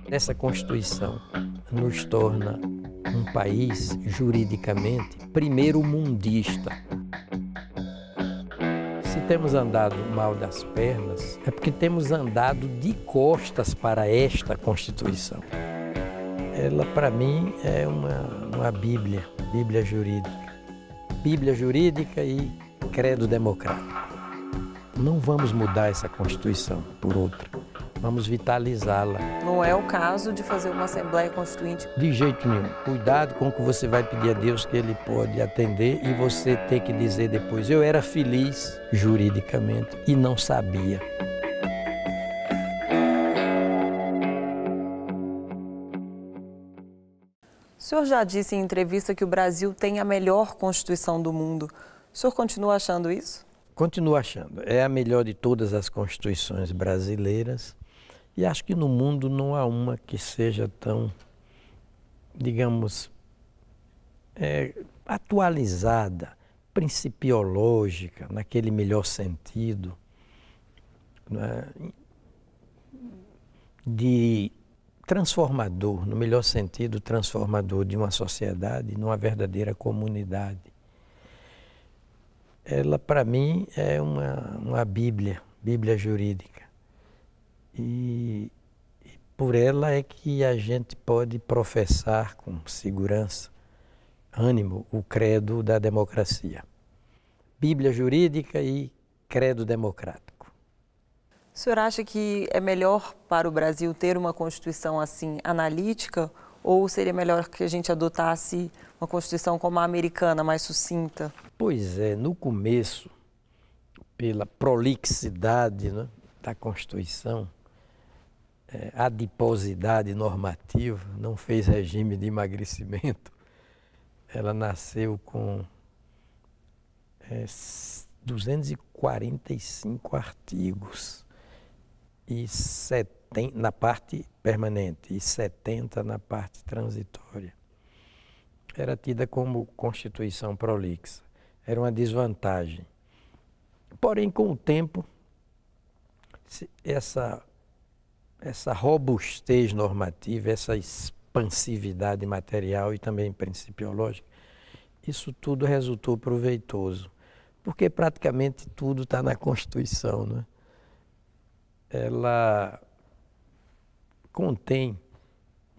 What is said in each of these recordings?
Essa Constituição nos torna um país juridicamente primeiro-mundista. Se temos andado mal das pernas, é porque temos andado de costas para esta Constituição. Ela, para mim, é uma Bíblia jurídica. Bíblia jurídica e credo democrático. Não vamos mudar essa Constituição por outra. Vamos vitalizá-la. Não é o caso de fazer uma Assembleia Constituinte? De jeito nenhum. Cuidado com o que você vai pedir a Deus, que Ele pode atender e você ter que dizer depois: eu era feliz juridicamente e não sabia. O senhor já disse em entrevista que o Brasil tem a melhor Constituição do mundo. O senhor continua achando isso? Continuo achando. É a melhor de todas as constituições brasileiras. E acho que no mundo não há uma que seja tão, digamos, atualizada, principiológica, naquele melhor sentido, né? De transformador, no melhor sentido, transformador de uma sociedade numa verdadeira comunidade. Ela, para mim, é uma Bíblia jurídica. E por ela é que a gente pode professar com segurança, ânimo, o credo da democracia. Bíblia jurídica e credo democrático. O senhor acha que é melhor para o Brasil ter uma Constituição assim analítica, ou seria melhor que a gente adotasse uma Constituição como a americana, mais sucinta? Pois é, no começo, pela prolixidade, né, da Constituição, adiposidade normativa, não fez regime de emagrecimento. Ela nasceu com 245 artigos e 70 na parte permanente e 70 na parte transitória. Era tida como Constituição prolixa. Era uma desvantagem. Porém, com o tempo, essa robustez normativa, essa expansividade material e também principiológica, isso tudo resultou proveitoso, porque praticamente tudo está na Constituição, né? Ela contém,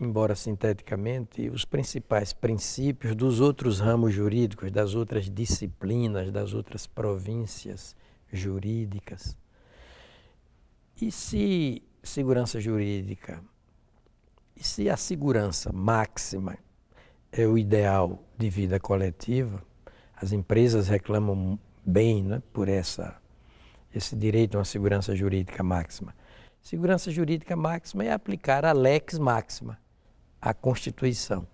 embora sinteticamente, os principais princípios dos outros ramos jurídicos, das outras disciplinas, das outras províncias jurídicas. E se segurança jurídica, e se a segurança máxima é o ideal de vida coletiva, as empresas reclamam bem, né, por esse direito a uma segurança jurídica máxima. Segurança jurídica máxima é aplicar a lex máxima, a Constituição.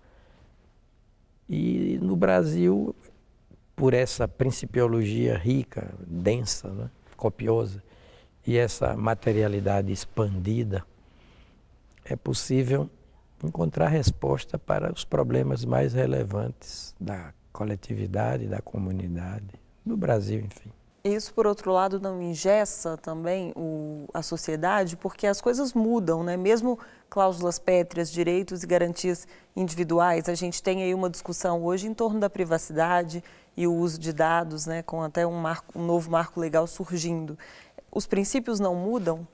E no Brasil, por essa principiologia rica, densa, né, copiosa, e essa materialidade expandida, é possível encontrar resposta para os problemas mais relevantes da coletividade, da comunidade, do Brasil, enfim. Isso, por outro lado, não engessa também a sociedade, porque as coisas mudam, né? Mesmo cláusulas pétreas, direitos e garantias individuais, a gente tem aí uma discussão hoje em torno da privacidade e o uso de dados, né? Com até um novo marco legal surgindo. Os princípios não mudam?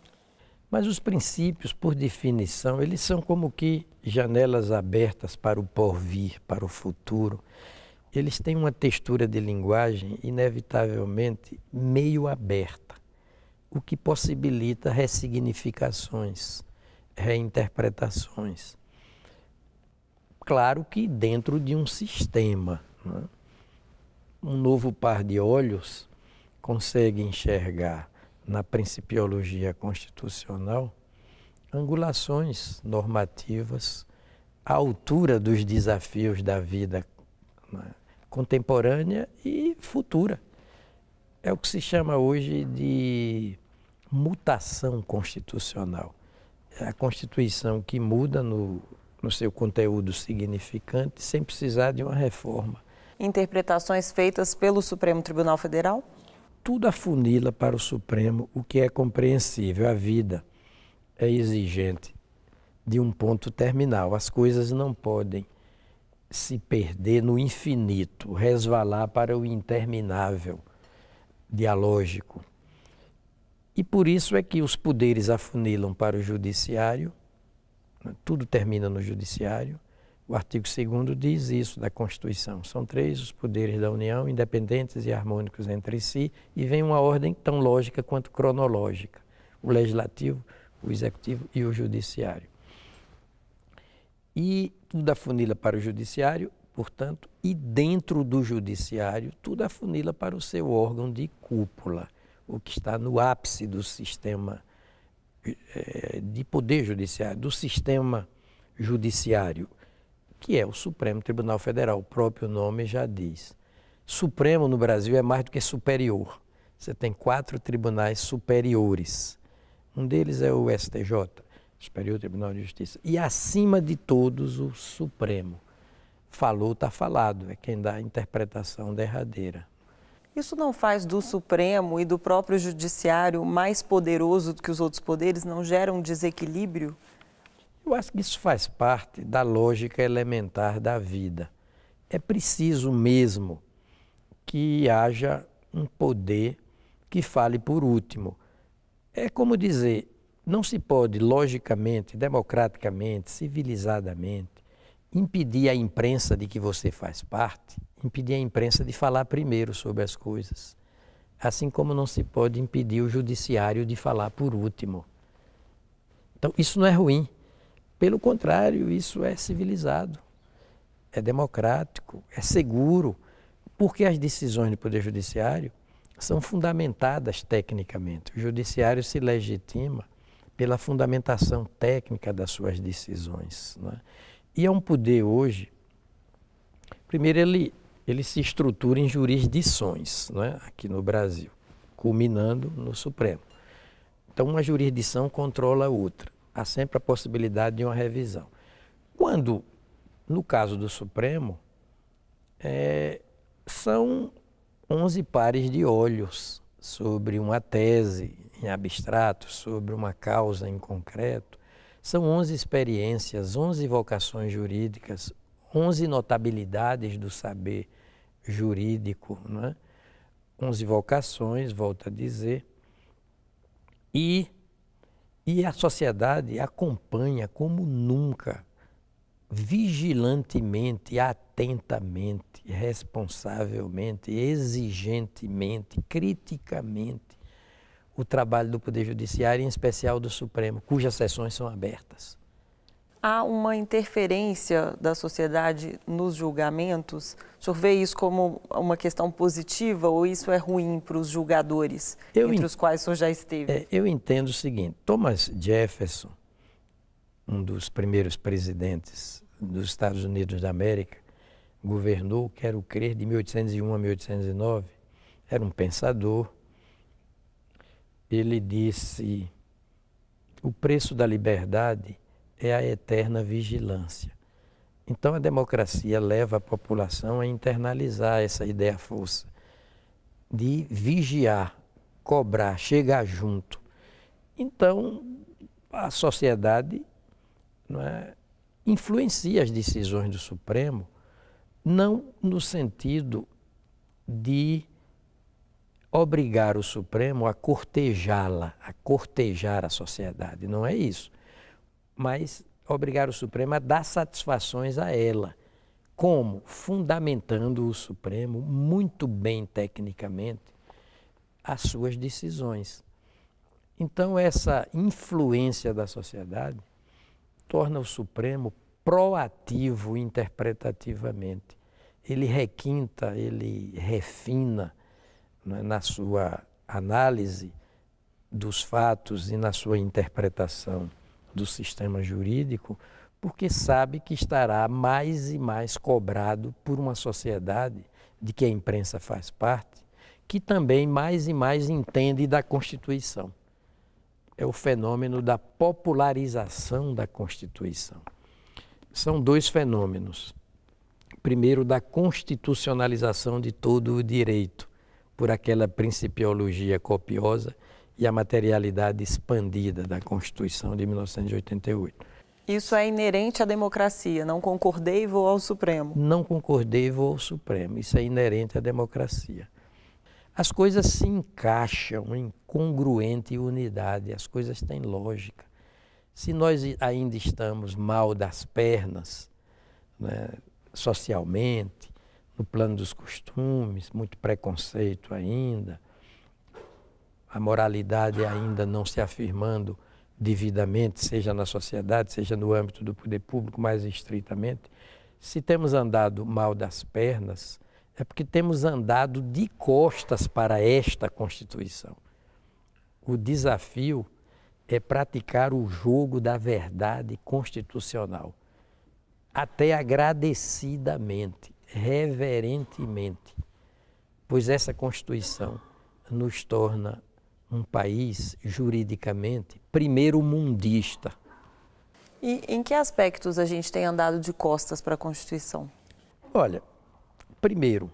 Mas os princípios, por definição, eles são como que janelas abertas para o porvir, para o futuro. Eles têm uma textura de linguagem inevitavelmente meio aberta, o que possibilita ressignificações, reinterpretações. Claro que dentro de um sistema, né? Um novo par de olhos consegue enxergar na principiologia constitucional angulações normativas à altura dos desafios da vida, né, contemporânea e futura. É o que se chama hoje de mutação constitucional. É a Constituição que muda no seu conteúdo significante sem precisar de uma reforma. Interpretações feitas pelo Supremo Tribunal Federal? Tudo afunila para o Supremo, o que é compreensível. A vida é exigente de um ponto terminal. As coisas não podem se perder no infinito, resvalar para o interminável dialógico. E por isso é que os poderes afunilam para o judiciário, tudo termina no judiciário. O artigo 2º diz isso da Constituição. São 3 os poderes da União, independentes e harmônicos entre si, e vem uma ordem tão lógica quanto cronológica. O Legislativo, o Executivo e o Judiciário. E tudo afunila para o Judiciário, portanto, e dentro do Judiciário, tudo afunila para o seu órgão de cúpula, o que está no ápice do sistema de poder judiciário, do sistema judiciário, que é o Supremo Tribunal Federal. O próprio nome já diz. Supremo no Brasil é mais do que superior. Você tem 4 tribunais superiores. Um deles é o STJ, Superior Tribunal de Justiça. E acima de todos, o Supremo. Falou, está falado, é quem dá a interpretação derradeira. Isso não faz do Supremo e do próprio Judiciário mais poderoso do que os outros poderes? Não gera um desequilíbrio? Eu acho que isso faz parte da lógica elementar da vida. É preciso mesmo que haja um poder que fale por último. É como dizer, não se pode logicamente, democraticamente, civilizadamente, impedir a imprensa de que você faz parte, impedir a imprensa de falar primeiro sobre as coisas. Assim como não se pode impedir o judiciário de falar por último. Então, isso não é ruim. Pelo contrário, isso é civilizado, é democrático, é seguro, porque as decisões do Poder Judiciário são fundamentadas tecnicamente. O Judiciário se legitima pela fundamentação técnica das suas decisões, não é? E é um poder hoje, primeiro ele se estrutura em jurisdições, não é? Aqui no Brasil, culminando no Supremo. Então, uma jurisdição controla a outra. Há sempre a possibilidade de uma revisão. Quando, no caso do Supremo, são 11 pares de olhos sobre uma tese em abstrato, sobre uma causa em concreto. São 11 experiências, 11 vocações jurídicas, 11 notabilidades do saber jurídico, não é? 11 vocações, volto a dizer, e a sociedade acompanha como nunca, vigilantemente, atentamente, responsavelmente, exigentemente, criticamente, o trabalho do Poder Judiciário, em especial do Supremo, cujas sessões são abertas. Há uma interferência da sociedade nos julgamentos? O senhor vê isso como uma questão positiva ou isso é ruim para os julgadores, entre os quais o senhor já esteve? Eu entendo o seguinte, Thomas Jefferson, um dos primeiros presidentes dos Estados Unidos da América, governou, quero crer, de 1801 a 1809, era um pensador. Ele disse, o preço da liberdade é a eterna vigilância. Então a democracia leva a população a internalizar essa ideia-força de vigiar, cobrar, chegar junto. Então a sociedade, não é, influencia as decisões do Supremo, não no sentido de obrigar o Supremo a cortejá-la, a cortejar a sociedade, não é isso. Mas obrigar o Supremo a dar satisfações a ela. Como? Fundamentando o Supremo muito bem tecnicamente as suas decisões. Então essa influência da sociedade torna o Supremo proativo interpretativamente. Ele requinta, ele refina, né, na sua análise dos fatos e na sua interpretação do sistema jurídico, porque sabe que estará mais e mais cobrado por uma sociedade de que a imprensa faz parte, que também mais e mais entende da Constituição. É o fenômeno da popularização da Constituição. São 2 fenômenos. Primeiro, da constitucionalização de todo o direito, por aquela principiologia copiosa e a materialidade expandida da Constituição de 1988. Isso é inerente à democracia, não concordei e vou ao Supremo. Não concordei e vou ao Supremo, isso é inerente à democracia. As coisas se encaixam em congruente unidade, as coisas têm lógica. Se nós ainda estamos mal das pernas, né, socialmente, no plano dos costumes, muito preconceito ainda, a moralidade ainda não se afirmando devidamente, seja na sociedade, seja no âmbito do poder público, mais estritamente, se temos andado mal das pernas, é porque temos andado de costas para esta Constituição. O desafio é praticar o jogo da verdade constitucional, até agradecidamente, reverentemente, pois essa Constituição nos torna um país juridicamente primeiro-mundista. E em que aspectos a gente tem andado de costas para a Constituição? Olha, primeiro,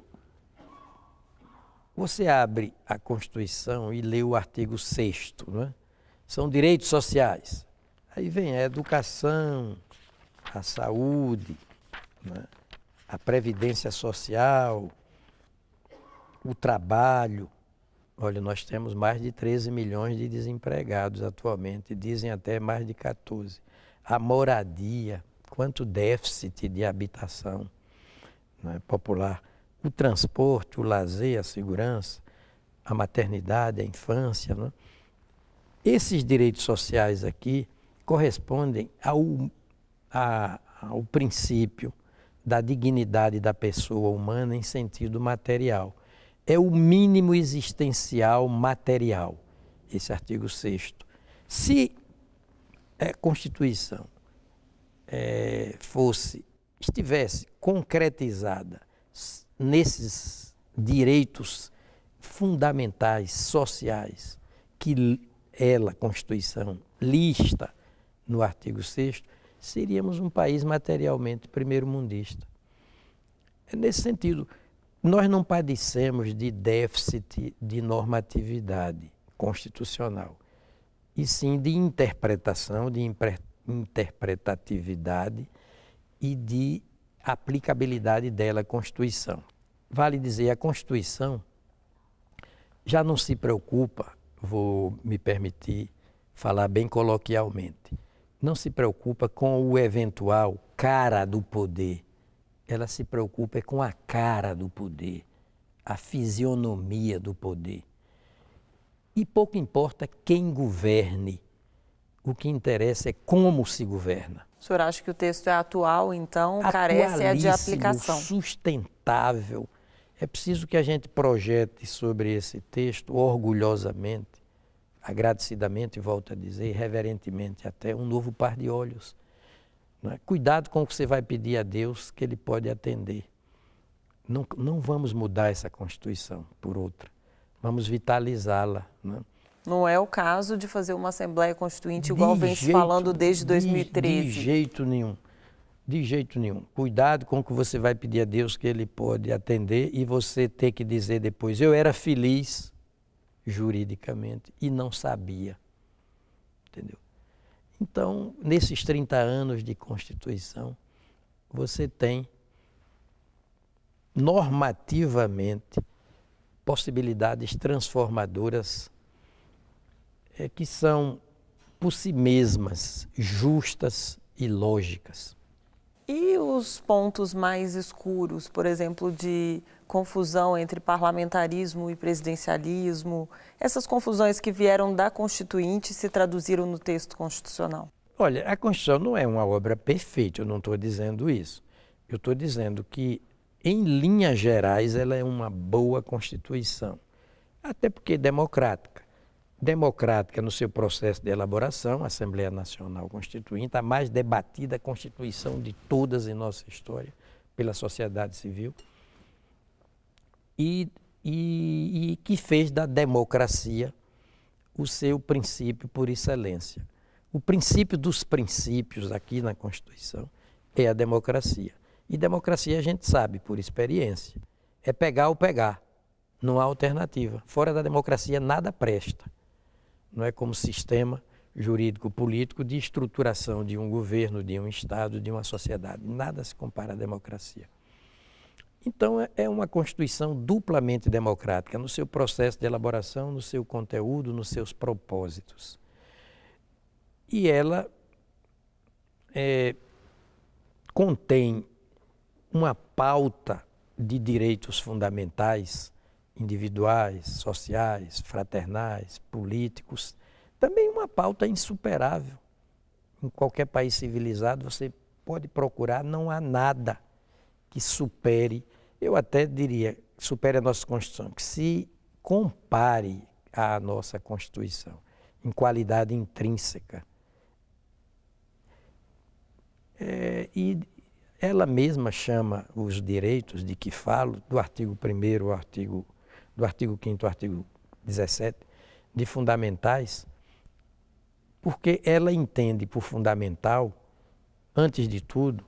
você abre a Constituição e lê o artigo 6º, não é? São direitos sociais. Aí vem a educação, a saúde, não é? A previdência social, o trabalho. Olha, nós temos mais de 13 milhões de desempregados atualmente, dizem até mais de 14. A moradia, quanto déficit de habitação, né, popular. O transporte, o lazer, a segurança, a maternidade, a infância. Né? Esses direitos sociais aqui correspondem ao princípio da dignidade da pessoa humana em sentido material. É o mínimo existencial material, esse artigo 6º. Se a Constituição estivesse concretizada nesses direitos fundamentais, sociais, que ela, a Constituição, lista no artigo 6º, seríamos um país materialmente primeiro-mundista. É nesse sentido. Nós não padecemos de déficit de normatividade constitucional, e sim de interpretação, de interpretatividade e de aplicabilidade dela à Constituição. Vale dizer, a Constituição já não se preocupa, vou me permitir falar bem coloquialmente, não se preocupa com o eventual cara do poder. Ela se preocupa com a cara do poder, a fisionomia do poder. E pouco importa quem governe, o que interessa é como se governa. O senhor acha que o texto é atual, então carece de aplicação? Sustentável. É preciso que a gente projete sobre esse texto orgulhosamente, agradecidamente, volto a dizer, reverentemente até, um novo par de olhos. Cuidado com o que você vai pedir a Deus, que Ele pode atender. Não vamos mudar essa Constituição por outra. Vamos vitalizá-la. Não é o caso de fazer uma Assembleia Constituinte igual vem se falando desde 2013. De jeito nenhum. De jeito nenhum. Cuidado com o que você vai pedir a Deus, que Ele pode atender, e você ter que dizer depois, eu era feliz juridicamente e não sabia. Entendeu? Então, nesses 30 anos de Constituição, você tem normativamente possibilidades transformadoras que são por si mesmas justas e lógicas. E os pontos mais escuros, por exemplo, de confusão entre parlamentarismo e presidencialismo, essas confusões que vieram da Constituinte se traduziram no texto constitucional? Olha, a Constituição não é uma obra perfeita, eu não estou dizendo isso. Eu estou dizendo que, em linhas gerais, ela é uma boa Constituição, até porque é democrática. Democrática no seu processo de elaboração, a Assembleia Nacional Constituinte, a mais debatida Constituição de todas em nossa história, pela sociedade civil, e que fez da democracia o seu princípio por excelência. O princípio dos princípios aqui na Constituição é a democracia. E democracia a gente sabe, por experiência, é pegar ou pegar, não há alternativa. Fora da democracia nada presta. Não é como sistema jurídico-político de estruturação de um governo, de um Estado, de uma sociedade. Nada se compara à democracia. Então, é uma Constituição duplamente democrática no seu processo de elaboração, no seu conteúdo, nos seus propósitos. E ela contém uma pauta de direitos fundamentais, individuais, sociais, fraternais, políticos, também uma pauta insuperável. Em qualquer país civilizado você pode procurar, não há nada que supere, eu até diria, supere a nossa Constituição, que se compare à nossa Constituição em qualidade intrínseca. E ela mesma chama os direitos de que falo, do artigo 1º, do artigo 5º ao artigo 17, de fundamentais, porque ela entende por fundamental, antes de tudo,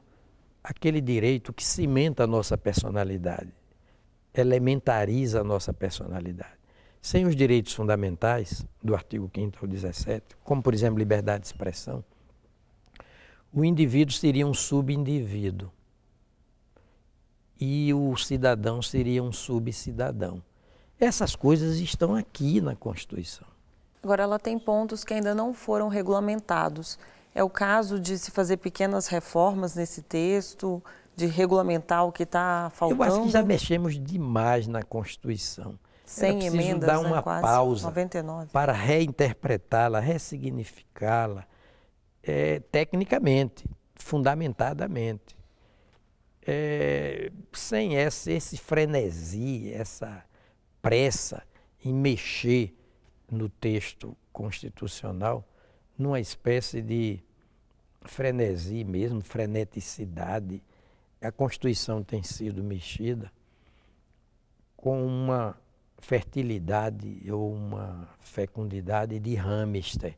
aquele direito que cimenta a nossa personalidade, elementariza a nossa personalidade. Sem os direitos fundamentais, do artigo 5º ao 17, como, por exemplo, liberdade de expressão, o indivíduo seria um subindivíduo e o cidadão seria um subcidadão. Essas coisas estão aqui na Constituição. Agora, ela tem pontos que ainda não foram regulamentados. É o caso de se fazer pequenas reformas nesse texto, de regulamentar o que está faltando? Eu acho que já mexemos demais na Constituição. 100 emendas, dar uma quase, pausa 99. Para reinterpretá-la, ressignificá-la, tecnicamente, fundamentadamente. Sem esse frenesi, essa pressa em mexer no texto constitucional, numa espécie de frenesi mesmo, freneticidade. A Constituição tem sido mexida com uma fertilidade ou uma fecundidade de hamster,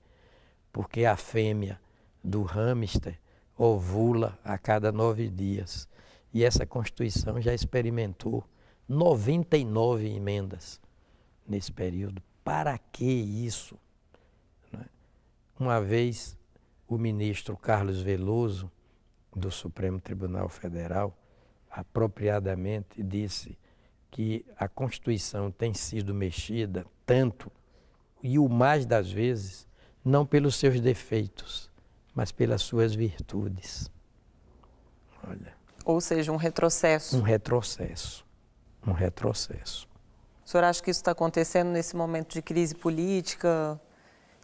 porque a fêmea do hamster ovula a cada 9 dias. E essa Constituição já experimentou 99 emendas nesse período. Para que isso? Uma vez o ministro Carlos Veloso, do Supremo Tribunal Federal, apropriadamente disse que a Constituição tem sido mexida tanto, e o mais das vezes, não pelos seus defeitos, mas pelas suas virtudes. Olha. Ou seja, um retrocesso. Um retrocesso. Um retrocesso. O senhor acha que isso está acontecendo nesse momento de crise política,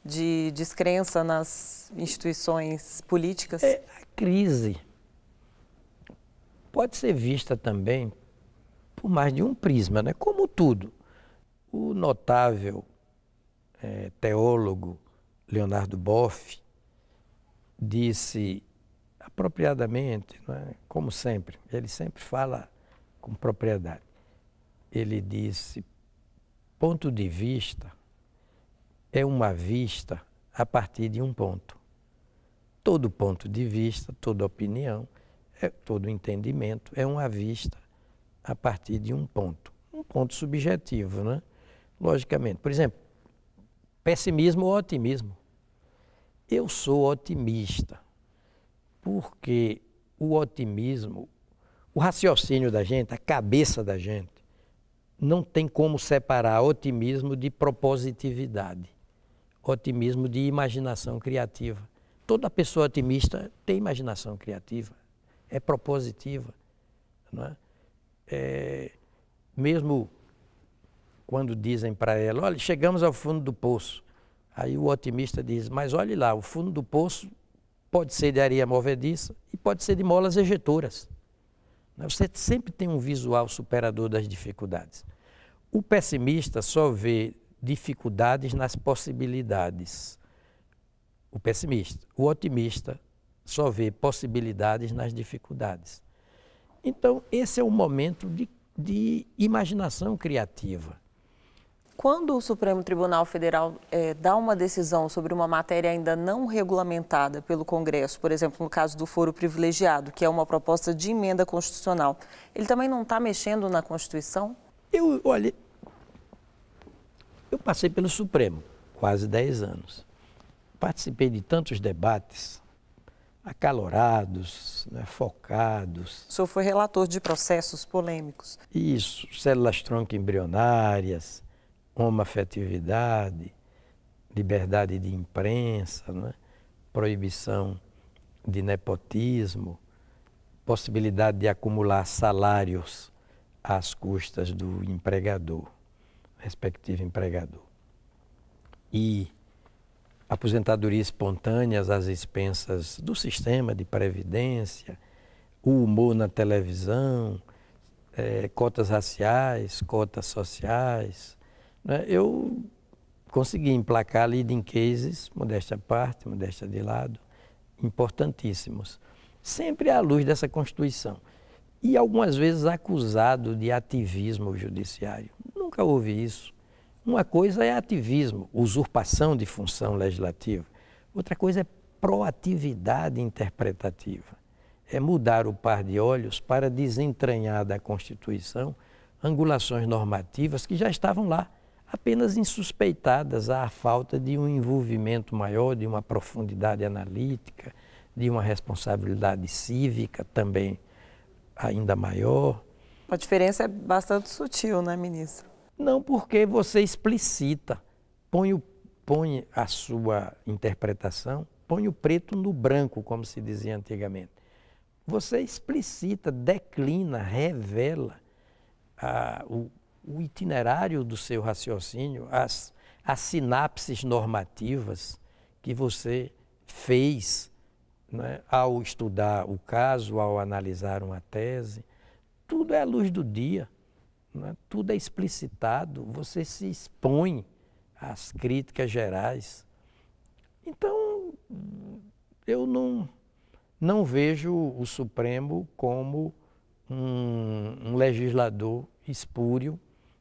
de descrença nas instituições políticas? A crise pode ser vista também por mais de um prisma, né? Como tudo. O notável teólogo Leonardo Boff disse apropriadamente, né? Como sempre, ele sempre fala com propriedade. Ele disse, ponto de vista é uma vista a partir de um ponto. Todo ponto de vista, toda opinião, todo entendimento é uma vista a partir de um ponto subjetivo, né? Logicamente. Por exemplo, pessimismo ou otimismo. Eu sou otimista, porque o otimismo, o raciocínio da gente, a cabeça da gente, não tem como separar otimismo de propositividade, otimismo de imaginação criativa. Toda pessoa otimista tem imaginação criativa, é propositiva, não é? Mesmo quando dizem para ela, olha, chegamos ao fundo do poço, aí o otimista diz, mas olhe lá, o fundo do poço pode ser de areia movediça e pode ser de molas ejetoras. Você sempre tem um visual superador das dificuldades. O pessimista só vê dificuldades nas possibilidades. O pessimista. O otimista só vê possibilidades nas dificuldades. Então, esse é um momento de imaginação criativa. Quando o Supremo Tribunal Federal dá uma decisão sobre uma matéria ainda não regulamentada pelo Congresso, por exemplo, no caso do foro privilegiado, que é uma proposta de emenda constitucional, ele também não está mexendo na Constituição? Eu passei pelo Supremo, quase 10 anos. participei de tantos debates acalorados, né, focados. O senhor foi relator de processos polêmicos. Isso, células tronco embrionárias, homoafetividade, liberdade de imprensa, né, proibição de nepotismo, possibilidade de acumular salários às custas do empregador, respectivo empregador. E aposentadorias espontâneas às expensas do sistema de previdência, o humor na televisão, cotas raciais, cotas sociais. Né? Eu consegui emplacar leading cases, modéstia à parte, modéstia de lado, importantíssimos, sempre à luz dessa Constituição. E algumas vezes acusado de ativismo judiciário. Nunca houve isso. Uma coisa é ativismo, usurpação de função legislativa. Outra coisa é proatividade interpretativa. É mudar o par de olhos para desentranhar da Constituição angulações normativas que já estavam lá, apenas insuspeitadas à falta de um envolvimento maior, de uma profundidade analítica, de uma responsabilidade cívica também ainda maior. A diferença é bastante sutil, né, ministro? Não, porque você explicita, põe a sua interpretação, põe o preto no branco, como se dizia antigamente. Você explicita, declina, revela o itinerário do seu raciocínio, as sinapses normativas que você fez, né, ao estudar o caso, ao analisar uma tese. Tudo é à luz do dia. Tudo é explicitado, você se expõe às críticas gerais. Então, eu não vejo o Supremo como um legislador espúrio.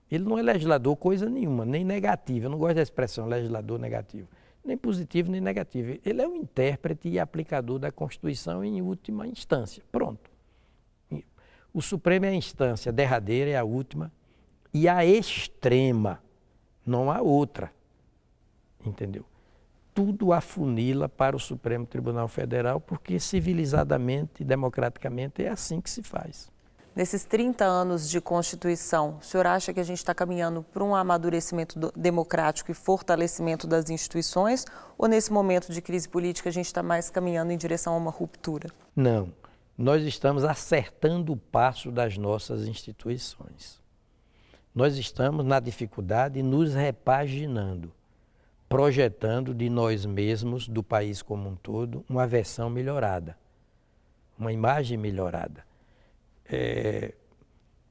Ele não é legislador coisa nenhuma, nem negativo. Eu não gosto da expressão legislador negativo. Nem positivo, nem negativo. Ele é um intérprete e aplicador da Constituição em última instância. Pronto. O Supremo é a instância derradeira, é a última, e a extrema, não há outra, entendeu? Tudo afunila para o Supremo Tribunal Federal, porque civilizadamente e democraticamente é assim que se faz. Nesses 30 anos de Constituição, o senhor acha que a gente está caminhando para um amadurecimento democrático e fortalecimento das instituições, ou nesse momento de crise política a gente está mais caminhando em direção a uma ruptura? Não. Nós estamos acertando o passo das nossas instituições. Nós estamos na dificuldade nos repaginando, projetando de nós mesmos, do país como um todo, uma versão melhorada, uma imagem melhorada.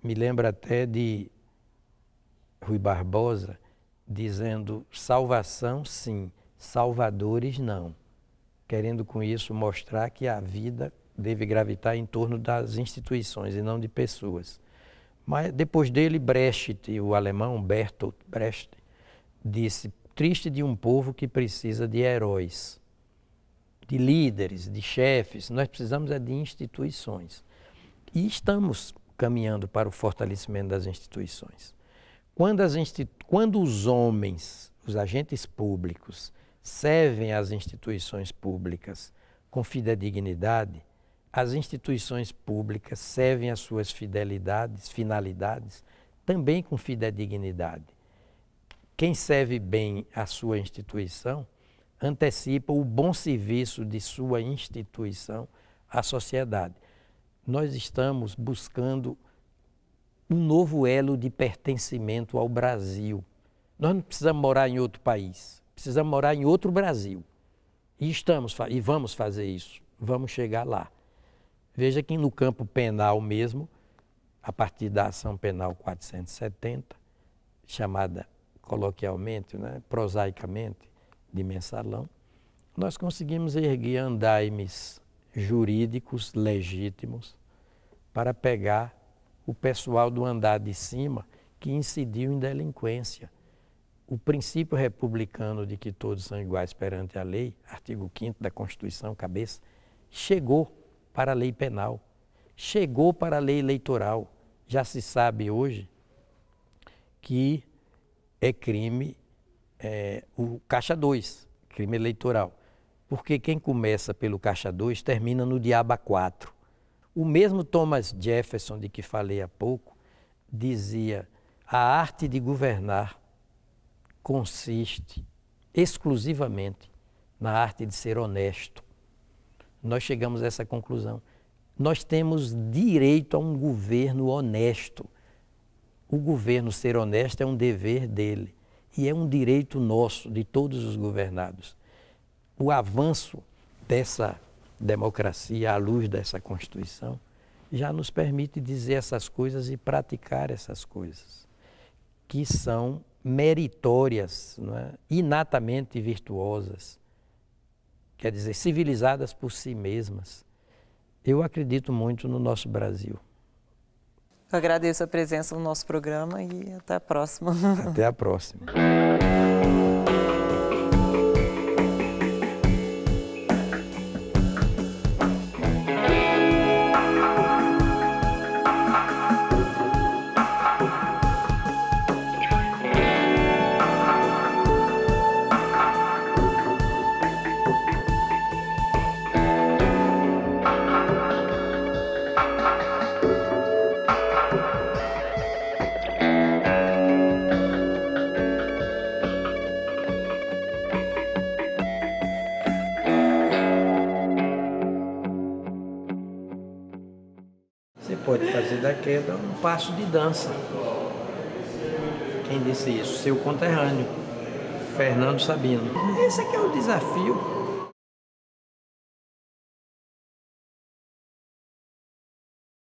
Me lembro até de Rui Barbosa dizendo salvação sim, salvadores não, querendo com isso mostrar que a vida deve gravitar em torno das instituições e não de pessoas. Mas depois dele, Brecht, o alemão Bertolt Brecht, disse: triste de um povo que precisa de heróis, de líderes, de chefes. Nós precisamos de instituições. E estamos caminhando para o fortalecimento das instituições. Quando os homens, os agentes públicos, servem às instituições públicas com fidedignidade, as instituições públicas servem às suas finalidades, também com fidedignidade. Quem serve bem a sua instituição antecipa o bom serviço de sua instituição à sociedade. Nós estamos buscando um novo elo de pertencimento ao Brasil. Nós não precisamos morar em outro país, precisamos morar em outro Brasil. E vamos fazer isso, vamos chegar lá. Veja que no campo penal mesmo, a partir da ação penal 470, chamada coloquialmente, né, prosaicamente, de mensalão, nós conseguimos erguer andaimes jurídicos legítimos para pegar o pessoal do andar de cima que incidiu em delinquência. O princípio republicano de que todos são iguais perante a lei, artigo 5º da Constituição, cabeça, chegou para a lei penal, chegou para a lei eleitoral. Já se sabe hoje que é crime o Caixa 2, crime eleitoral. Porque quem começa pelo caixa 2 termina no diaba 4. O mesmo Thomas Jefferson, de que falei há pouco, dizia: a arte de governar consiste exclusivamente na arte de ser honesto. Nós chegamos a essa conclusão. Nós temos direito a um governo honesto. O governo ser honesto é um dever dele e é um direito nosso, de todos os governados. O avanço dessa democracia à luz dessa Constituição já nos permite dizer essas coisas e praticar essas coisas, que são meritórias, não é? Inatamente virtuosas, quer dizer, civilizadas por si mesmas. Eu acredito muito no nosso Brasil. Eu agradeço a presença no nosso programa e até a próxima. Até a próxima. Pode fazer da queda um passo de dança. Quem disse isso? Seu conterrâneo, Fernando Sabino. Esse aqui é o desafio.